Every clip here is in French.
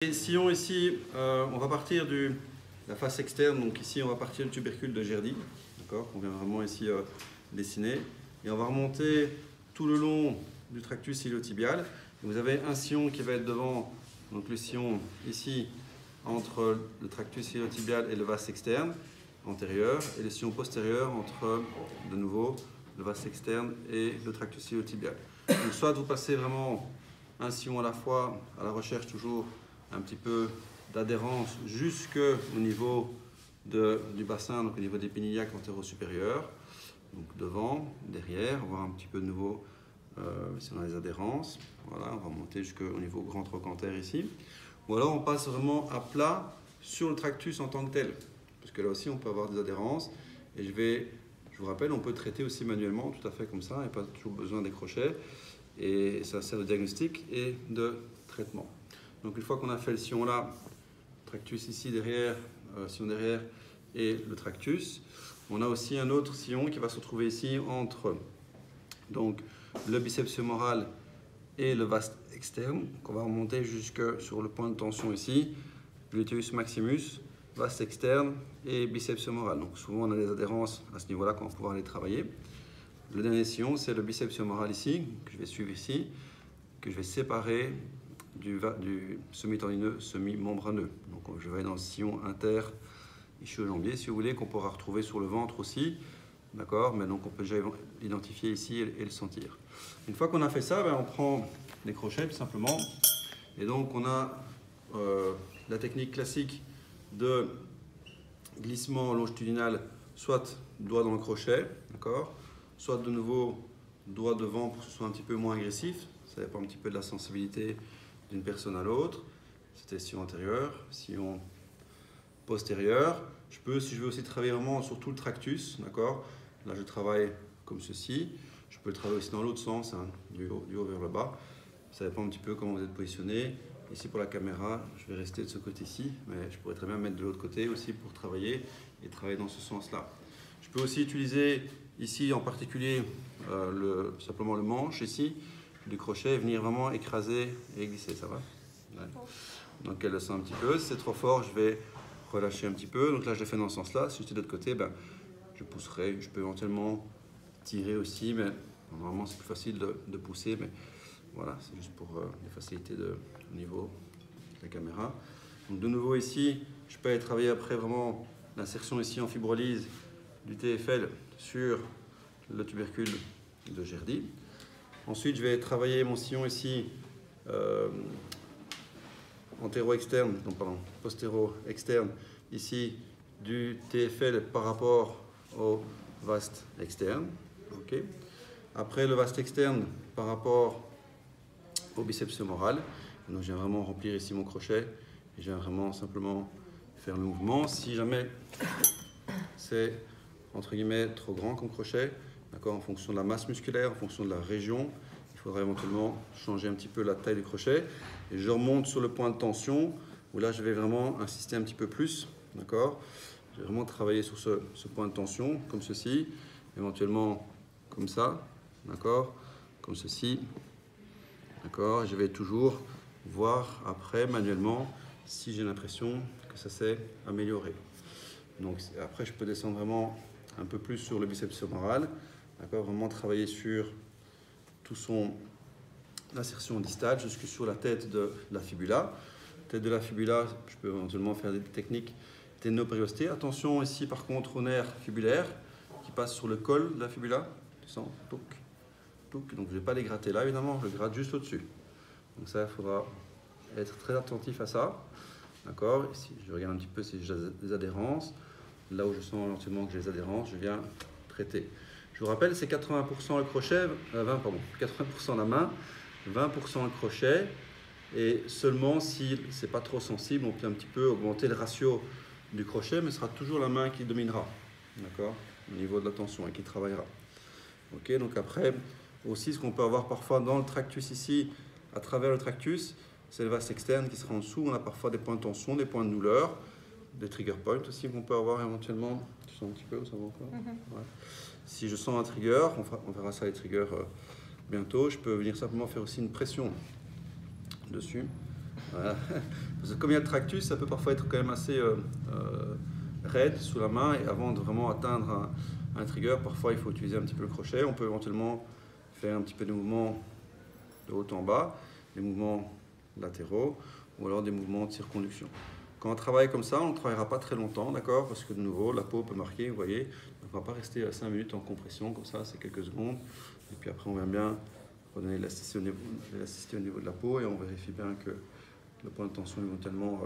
Les sillons ici, on va partir de la face externe, donc ici on va partir du tubercule de Gerdy, d'accord, qu'on vient vraiment ici dessiner, et on va remonter tout le long du tractus iliotibial. Vous avez un sillon qui va être devant, donc le sillon ici entre le tractus iliotibial et le vas externe antérieur, et le sillon postérieur entre, de nouveau, le vas externe et le tractus iliotibial. Donc soit vous passez vraiment un sillon à la fois, à la recherche toujours un petit peu d'adhérence jusqu'au niveau du bassin, donc au niveau des péniliaques antéro-supérieurs, donc devant, derrière, voir un petit peu de nouveau si on a les adhérences. Voilà, on va monter jusqu'au niveau grand trochanter ici. Ou alors on passe vraiment à plat sur le tractus en tant que tel, parce que là aussi on peut avoir des adhérences. Et je vous rappelle, on peut traiter aussi manuellement, tout à fait comme ça, il n'y a pas toujours besoin des crochets. Et ça sert de diagnostic et de traitement. Donc une fois qu'on a fait le sillon là, tractus ici derrière, sillon derrière et le tractus, on a aussi un autre sillon qui va se retrouver ici entre donc, le biceps fémoral et le vas externe, qu'on va remonter jusque sur le point de tension ici, gluteus maximus, vas externe et biceps fémoral. Donc souvent on a des adhérences à ce niveau-là qu'on va pouvoir aller travailler. Le dernier sillon, c'est le biceps fémoral ici, que je vais suivre ici, que je vais séparer du semi-tendineux, semi-membraneux. Donc je vais aller dans le sillon inter-ischio-jambier, si vous voulez, qu'on pourra retrouver sur le ventre aussi. D'accord? Mais donc on peut déjà l'identifier ici et le sentir. Une fois qu'on a fait ça, on prend des crochets tout simplement. Et donc on a la technique classique de glissement longitudinal, soit doigt dans le crochet, d'accord? Soit de nouveau doigt devant pour que ce soit un petit peu moins agressif. Ça dépend un petit peu de la sensibilité d'une personne à l'autre. C'était sillon antérieur, sillon postérieur. Je peux, si je veux aussi travailler vraiment sur tout le tractus, d'accord. Là, je travaille comme ceci. Je peux le travailler aussi dans l'autre sens, hein, du haut vers le bas. Ça dépend un petit peu comment vous êtes positionné. Ici, pour la caméra, je vais rester de ce côté-ci, mais je pourrais très bien mettre de l'autre côté aussi pour travailler et travailler dans ce sens-là. Je peux aussi utiliser ici en particulier simplement le manche ici du crochet et venir vraiment écraser et glisser, ça va? Ouais. Donc elle le sent un petit peu, si c'est trop fort je vais relâcher un petit peu, donc là je l'ai fait dans ce sens là, si j'étais de l'autre côté je pousserai, je peux éventuellement tirer aussi, mais normalement c'est plus facile de pousser, mais voilà, c'est juste pour les facilités au niveau de la caméra. Donc de nouveau ici, je peux aller travailler après vraiment l'insertion ici en fibrolyse du TFL sur le tubercule de Gerdy. Ensuite, je vais travailler mon sillon ici antéro-externe, non pardon, postéro-externe, ici du TFL par rapport au vaste externe. Okay. Après le vaste externe par rapport au biceps fémoral. Donc, je viens vraiment remplir ici mon crochet et je viens vraiment simplement faire le mouvement. Si jamais c'est entre guillemets trop grand comme crochet, d'accord, en fonction de la masse musculaire, en fonction de la région, il faudra éventuellement changer un petit peu la taille du crochet. Et je remonte sur le point de tension, où là je vais vraiment insister un petit peu plus, d'accord. Je vais vraiment travailler sur ce point de tension, comme ceci, éventuellement comme ça, d'accord, comme ceci, d'accord. Je vais toujours voir après manuellement si j'ai l'impression que ça s'est amélioré. Donc après je peux descendre vraiment un peu plus sur le biceps fémoral, d'accord, vraiment travailler sur tout son insertion distale jusque sur la tête de la fibula. Tête de la fibula, je peux éventuellement faire des techniques ténopériostée. Attention ici par contre au nerf fibulaire qui passe sur le col de la fibula. Tu sens, touc, touc. Donc je ne vais pas les gratter là évidemment, je le gratte juste au-dessus. Donc ça, il faudra être très attentif à ça. D'accord. Ici, je regarde un petit peu si j'ai des adhérences. Là où je sens éventuellement que j'ai des adhérences, je viens traiter. Je vous rappelle, c'est 80% le crochet, 80% la main, 20% le crochet. Et seulement si c'est pas trop sensible, on peut un petit peu augmenter le ratio du crochet, mais ce sera toujours la main qui dominera, d'accord, au niveau de la tension et qui travaillera. Ok, donc après, aussi ce qu'on peut avoir parfois dans le tractus ici, à travers le tractus, c'est le vaste externe qui sera en dessous. On a parfois des points de tension, des points de douleur, des trigger points aussi qu'on peut avoir éventuellement. Tu sens un petit peu où ça va encore? Ouais. Si je sens un trigger, on verra ça les triggers bientôt, je peux venir simplement faire aussi une pression dessus, Voilà. Parce que comme il y a le tractus, ça peut parfois être quand même assez raide sous la main, et avant de vraiment atteindre un trigger, parfois il faut utiliser un petit peu le crochet. On peut éventuellement faire un petit peu de mouvements de haut en bas, des mouvements latéraux, ou alors des mouvements de circonduction. Quand on travaille comme ça, on ne travaillera pas très longtemps, d'accord? Parce que de nouveau, la peau peut marquer, vous voyez. Donc on ne va pas rester 5 minutes en compression, comme ça, c'est quelques secondes. Et puis après, on vient bien redonner l'élasticité au niveau de la peau, et on vérifie bien que le point de tension éventuellement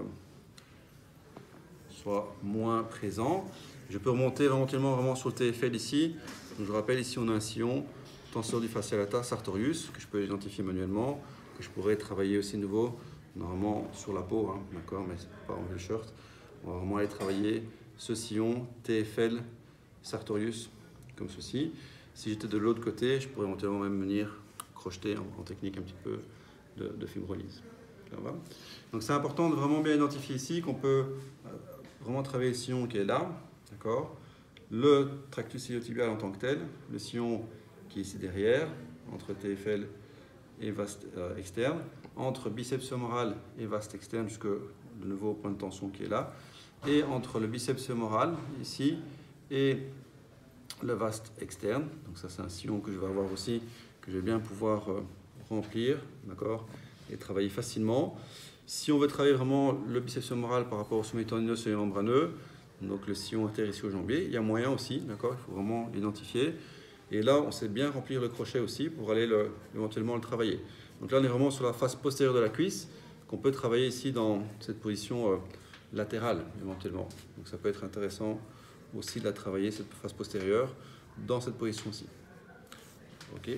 soit moins présent. Je peux remonter éventuellement vraiment sur le TFL ici. Donc je rappelle, ici on a un sillon tenseur du fascia lata sartorius que je peux identifier manuellement, que je pourrais travailler aussi de nouveau normalement sur la peau, hein, d'accord, mais pas enlever le shirt. On va vraiment aller travailler ce sillon TFL sartorius comme ceci. Si j'étais de l'autre côté, je pourrais éventuellement même venir crocheter en technique un petit peu de fibrolyse. Donc c'est important de vraiment bien identifier ici qu'on peut vraiment travailler le sillon qui est là, d'accord, le tractus iliotibial en tant que tel, le sillon qui est ici derrière, entre TFL et vaste externe, entre biceps fémoral et vaste externe jusque de nouveau au point de tension qui est là, et entre le biceps fémoral ici et le vaste externe. Donc ça c'est un sillon que je vais avoir aussi, que je vais bien pouvoir remplir, d'accord, et travailler facilement. Si on veut travailler vraiment le biceps fémoral par rapport au sommet tendineux et membraneux, donc le sillon inter-ischio-jambier, il y a moyen aussi, d'accord, il faut vraiment l'identifier. Et là, on sait bien remplir le crochet aussi pour aller éventuellement le travailler. Donc là, on est vraiment sur la face postérieure de la cuisse, qu'on peut travailler ici dans cette position latérale éventuellement. Donc ça peut être intéressant aussi de la travailler, cette face postérieure, dans cette position-ci. Ok.